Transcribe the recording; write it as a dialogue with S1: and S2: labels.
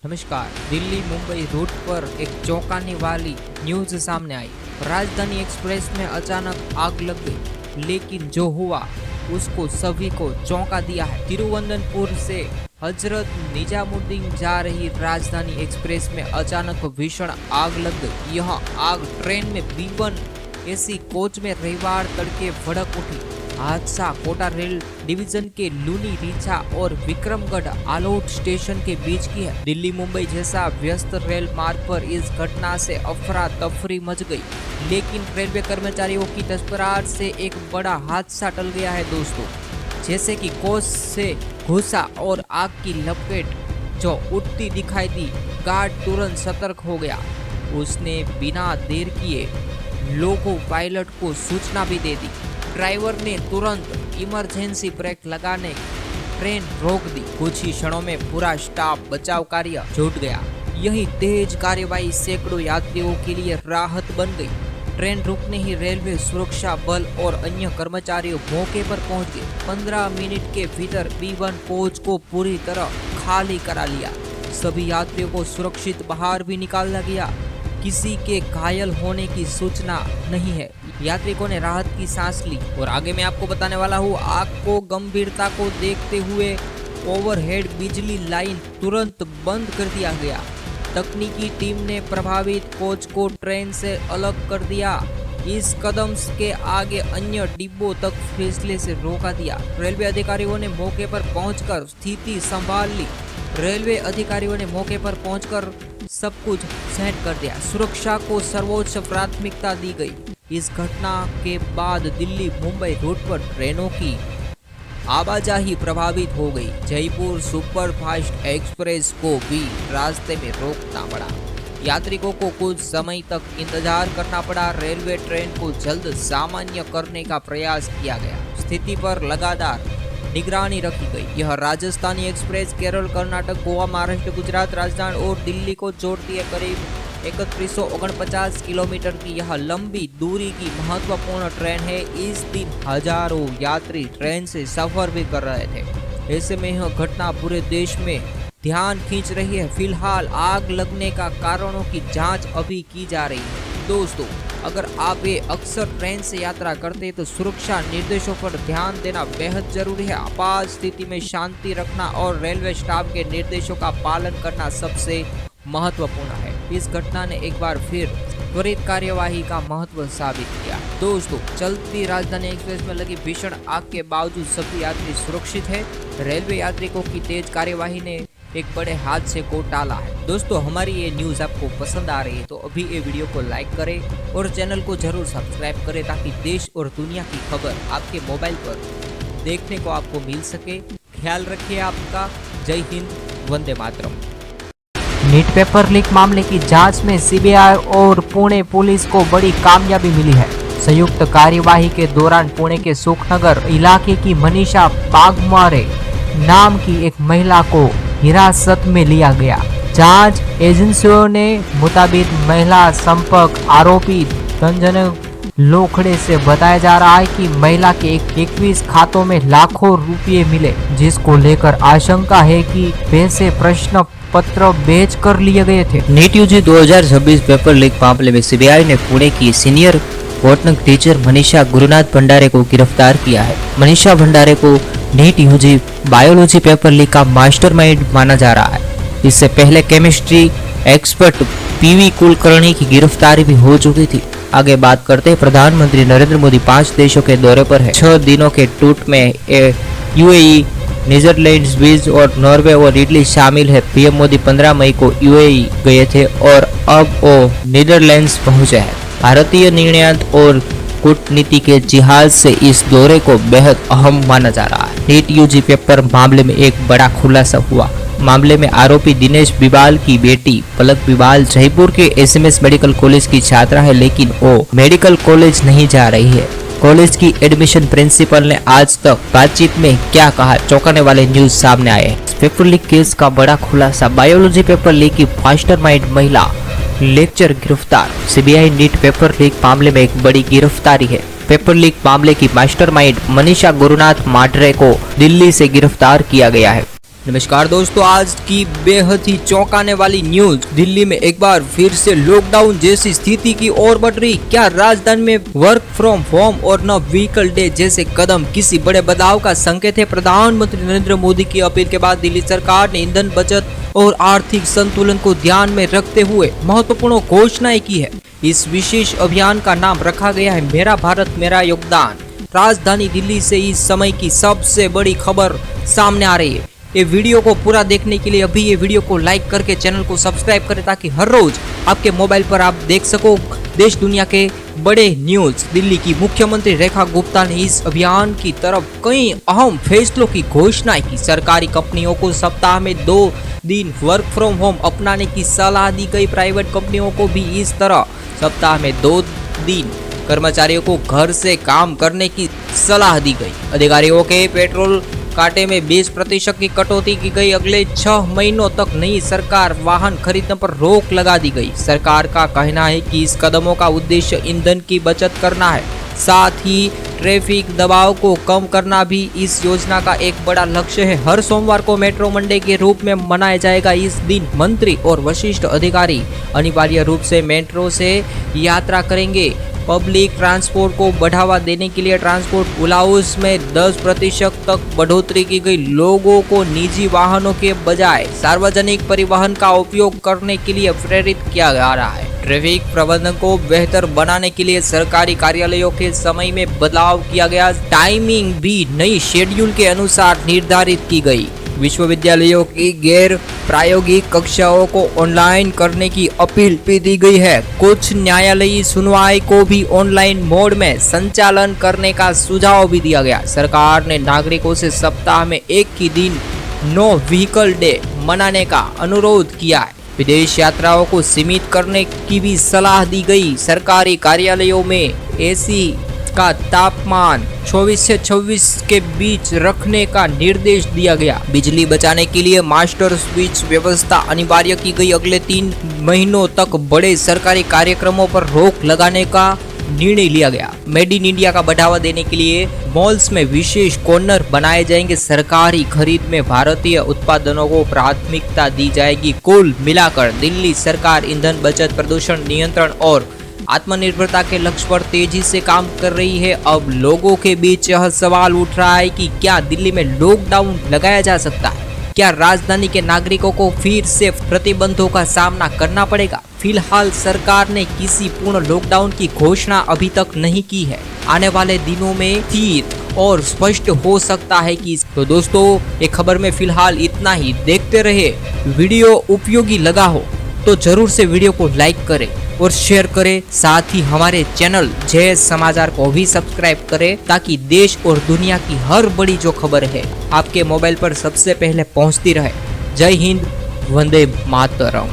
S1: नमस्कार। दिल्ली मुंबई रूट पर एक चौंकाने वाली न्यूज सामने आई। राजधानी एक्सप्रेस में अचानक आग लग गई, लेकिन जो हुआ उसको सभी को चौंका दिया है। तिरुवनंतपुर से हजरत निजामुद्दीन जा रही राजधानी एक्सप्रेस में अचानक भीषण आग लग गई। यह आग ट्रेन में B1 एसी कोच में रविवार तड़के भड़क उठी। हादसा कोटा रेल डिवीजन के लूनी रीछा और विक्रमगढ़ आलोट स्टेशन के बीच की है। दिल्ली मुंबई जैसा व्यस्त रेल मार्ग पर इस घटना से अफरा तफरी मच गई, लेकिन रेलवे कर्मचारियों की तत्परता से एक बड़ा हादसा टल गया है दोस्तों। जैसे कि कोच से घुसा और आग की लपेट जो उठती दिखाई दी, गार्ड तुरंत सतर्क हो गया। उसने बिना देर किए लोको पायलट को सूचना भी दे दी। ड्राइवर ने तुरंत इमरजेंसी ब्रेक लगाने ट्रेन रोक दी। कुछ ही क्षणों में पूरा स्टाफ बचाव कार्य जुट गया। यही तेज कार्यवाही सैकड़ों यात्रियों के लिए राहत बन गई। ट्रेन रुकने ही रेलवे सुरक्षा बल और अन्य कर्मचारी मौके पर पहुंच गए। 15 मिनट के भीतर B1 कोच को पूरी तरह खाली करा लिया। सभी यात्रियों को सुरक्षित बाहर भी निकाला गया। किसी के घायल होने की सूचना नहीं है। यात्रिकों ने राहत की सांस ली। और आगे मैं आपको बताने वाला हूँ, आग को गंभीरता को देखते हुए ओवरहेड बिजली लाइन तुरंत बंद कर दिया गया। तकनीकी टीम ने प्रभावित कोच को ट्रेन से अलग कर दिया। इस कदम के आगे अन्य डिब्बों तक फैसले से रोका दिया। रेलवे अधिकारियों ने मौके पर पहुंचकर स्थिति संभाल ली। सब कुछ सेट कर दिया। सुरक्षा को सर्वोच्च प्राथमिकता दी गई। इस घटना के बाद दिल्ली मुंबई रूट पर ट्रेनों की आवाजाही प्रभावित हो गई। जयपुर सुपरफास्ट एक्सप्रेस को भी रास्ते में रोकना पड़ा। यात्रिकों को कुछ समय तक इंतजार करना पड़ा। रेलवे ट्रेन को जल्द सामान्य करने का प्रयास किया गया। स्थिति पर लगातार निगरानी रखी गई। यह राजस्थानी एक्सप्रेस केरल, कर्नाटक, गोवा, महाराष्ट्र, गुजरात, राजस्थान और दिल्ली को जोड़ती है। करीब 3149 किलोमीटर की यह लंबी दूरी की महत्वपूर्ण ट्रेन है। इस दिन हजारों यात्री ट्रेन से सफर भी कर रहे थे। ऐसे में यह घटना पूरे देश में ध्यान खींच रही है। फिलहाल आग लगने का कारणों की जांच अभी की जा रही है। दोस्तों, अगर आप ये अक्सर ट्रेन से यात्रा करते हैं तो सुरक्षा निर्देशों पर ध्यान देना बेहद जरूरी है। आपात स्थिति में शांति रखना और रेलवे स्टाफ के निर्देशों का पालन करना सबसे महत्वपूर्ण है। इस घटना ने एक बार फिर त्वरित कार्यवाही का महत्व साबित किया। दोस्तों, चलती राजधानी एक्सप्रेस में लगी भीषण आग के बावजूद सभी यात्री सुरक्षित है। रेलवे यात्रियों की तेज कार्यवाही ने एक बड़े हादसे को टाला है। दोस्तों, हमारी ये न्यूज़ आपको पसंद आ रही है तो अभी ये वीडियो को लाइक करें और चैनल को जरूर सब्सक्राइब करें, ताकि देश और दुनिया की खबर आपके मोबाइल पर देखने को आपको मिल सके। ख्याल रखिए आपका। जय Hind, Vande Mataram.
S2: NEET paper leak मामले की जांच में सीबीआई और पुणे पुलिस को बड़ी कामयाबी मिली है। संयुक्त कार्यवाही के दौरान पुणे के सुखनगर इलाके की मनीषा बागमारे नाम की एक महिला को हिरासत में लिया गया। जांच एजेंसियों ने मुताबिक महिला संपर्क आरोपी रंजन लोखड़े से बताया जा रहा है कि महिला के 21 खातों में लाखों रुपए मिले, जिसको लेकर आशंका है कि पैसे प्रश्न पत्र बेच कर लिए गए थे।
S3: नीट यूजी 2026 पेपर लीक मामले में सीबीआई ने पुणे की senior botanic teacher Manisha Gurunath Bhandare को गिरफ्तार किया है। मनीषा भंडारे को NEET UG biology paper leak का मास्टरमाइंड माना जा रहा है। इससे पहले केमिस्ट्री एक्सपर्ट पीवी कुलकर्णी की गिरफ्तारी भी हो चुकी थी। आगे बात करते हैं, प्रधानमंत्री नरेंद्र मोदी 5 देशों के दौरे पर है। 6 दिनों के टूर में यूएई, नीदरलैंड्स, स्विस और नॉर्वे और इटली शामिल है। पीएम मोदी 15 मई को यूएई गए थे और अब वो नीदरलैंड्स पहुंचे हैं। भारतीय निर्यात और कूटनीति के जिहाज से इस दौरे को बेहद अहम माना जा रहा है। नीट यूजी पेपर मामले में एक बड़ा खुलासा हुआ। मामले में आरोपी दिनेश बिबाल की बेटी पलक बिबाल जयपुर के एसएमएस मेडिकल कॉलेज की छात्रा है, लेकिन वो मेडिकल कॉलेज नहीं जा रही है। कॉलेज की एडमिशन प्रिंसिपल ने आज तक बातचीत में क्या कहा, चौंकाने वाले न्यूज सामने आए। पेपर लीक केस का बड़ा खुलासा। बायोलॉजी पेपर लीक की मास्टरमाइंड महिला लेक्चर गिरफ्तार। सीबीआई नीट पेपर लीक मामले में एक बड़ी गिरफ्तारी है। पेपर लीक मामले की मास्टरमाइंड मनीषा गुरुनाथ मांडरे को दिल्ली से गिरफ्तार किया गया है।
S1: नमस्कार दोस्तों, आज की बेहद ही चौंकाने वाली न्यूज। दिल्ली में एक बार फिर से लॉकडाउन जैसी स्थिति की ओर बढ़ रही। क्या राजधानी में वर्क फ्रॉम होम और न व्हीकल डे जैसे कदम किसी बड़े बदलाव का संकेत है? प्रधानमंत्री नरेंद्र मोदी की अपील के बाद दिल्ली सरकार ने ईंधन बचत और आर्थिक संतुलन को ध्यान में रखते हुए महत्वपूर्ण घोषणाएं की है। इस विशेष अभियान का नाम रखा गया है मेरा भारत मेरा योगदान। राजधानी दिल्ली से इस समय की सबसे बड़ी खबर सामने आ रही है। ये वीडियो को पूरा देखने के लिए अभी ये वीडियो को लाइक करके चैनल को सब्सक्राइब करें, ताकि हर रोज आपके मोबाइल पर आप देख सको देश दुनिया के बड़े न्यूज। दिल्ली की मुख्यमंत्री रेखा गुप्ता ने इस अभियान की तरफ कई अहम फैसलों की घोषणा की। सरकारी कंपनियों को सप्ताह में 2 दिन वर्क फ्रॉम होम अपनाने की सलाह दी गई। प्राइवेट कंपनियों को भी इस तरह सप्ताह में 2 दिन कर्मचारियों को घर से काम करने की सलाह दी गई। अधिकारियों के पेट्रोल काटे में 20% की कटौती की गई। अगले 6 महीनों तक नई सरकार वाहन खरीदने पर रोक लगा दी गई। सरकार का कहना है कि इस कदमों का उद्देश्य ईंधन की बचत करना है, साथ ही ट्रैफिक दबाव को कम करना भी इस योजना का एक बड़ा लक्ष्य है। हर सोमवार को मेट्रो मंडे के रूप में मनाया जाएगा। इस दिन मंत्री और वरिष्ठ अधिकारी अनिवार्य रूप से मेट्रो से यात्रा करेंगे। पब्लिक ट्रांसपोर्ट को बढ़ावा देने के लिए ट्रांसपोर्ट अलाउंस में 10% तक बढ़ोतरी की गई। लोगों को निजी वाहनों के बजाय सार्वजनिक परिवहन का उपयोग करने के लिए प्रेरित किया जा रहा है। ट्रैफिक प्रबंधन को बेहतर बनाने के लिए सरकारी कार्यालयों के समय में बदलाव किया गया। टाइमिंग भी नई शेड्यूल के अनुसार निर्धारित की गई। विश्वविद्यालयों की गैर प्रायोगिक कक्षाओं को ऑनलाइन करने की अपील भी दी गई है। कुछ न्यायालयी सुनवाई को भी ऑनलाइन मोड में संचालन करने का सुझाव भी दिया गया। सरकार ने नागरिकों से सप्ताह में एक ही दिन नो व्हीकल डे मनाने का अनुरोध किया है। विदेश यात्राओं को सीमित करने की भी सलाह दी गई। सरकारी कार्यालयों में एसी का तापमान 24 से 26 के बीच रखने का निर्देश दिया गया। बिजली बचाने के लिए मास्टर स्विच व्यवस्था अनिवार्य की गई। अगले 3 महीनों तक बड़े सरकारी कार्यक्रमों पर रोक लगाने का निर्णय लिया गया। मेड इन इंडिया का बढ़ावा देने के लिए मॉल्स में विशेष कॉर्नर बनाए जाएंगे। सरकारी खरीद में भारतीय उत्पादनों को प्राथमिकता दी जाएगी। कुल मिलाकर दिल्ली सरकार ईंधन बचत, प्रदूषण नियंत्रण और आत्मनिर्भरता के लक्ष्य पर तेजी से काम कर रही है। अब लोगों के बीच यह सवाल उठ रहा है कि क्या दिल्ली में लॉकडाउन लगाया जा सकता है? क्या राजधानी के नागरिकों को फिर से प्रतिबंधों का सामना करना पड़ेगा? फिलहाल सरकार ने किसी पूर्ण लॉकडाउन की घोषणा अभी तक नहीं की है। आने वाले दिनों में स्थिर और स्पष्ट हो सकता है कि तो दोस्तों, ये खबर में फिलहाल इतना ही। देखते रहे। वीडियो उपयोगी लगा हो तो जरूर से वीडियो को लाइक करें और शेयर करें। साथ ही हमारे चैनल जय समाचार को भी सब्सक्राइब करें, ताकि देश और दुनिया की हर बड़ी जो खबर है आपके मोबाइल पर सबसे पहले पहुंचती रहे। जय हिंद, वंदे मातरम।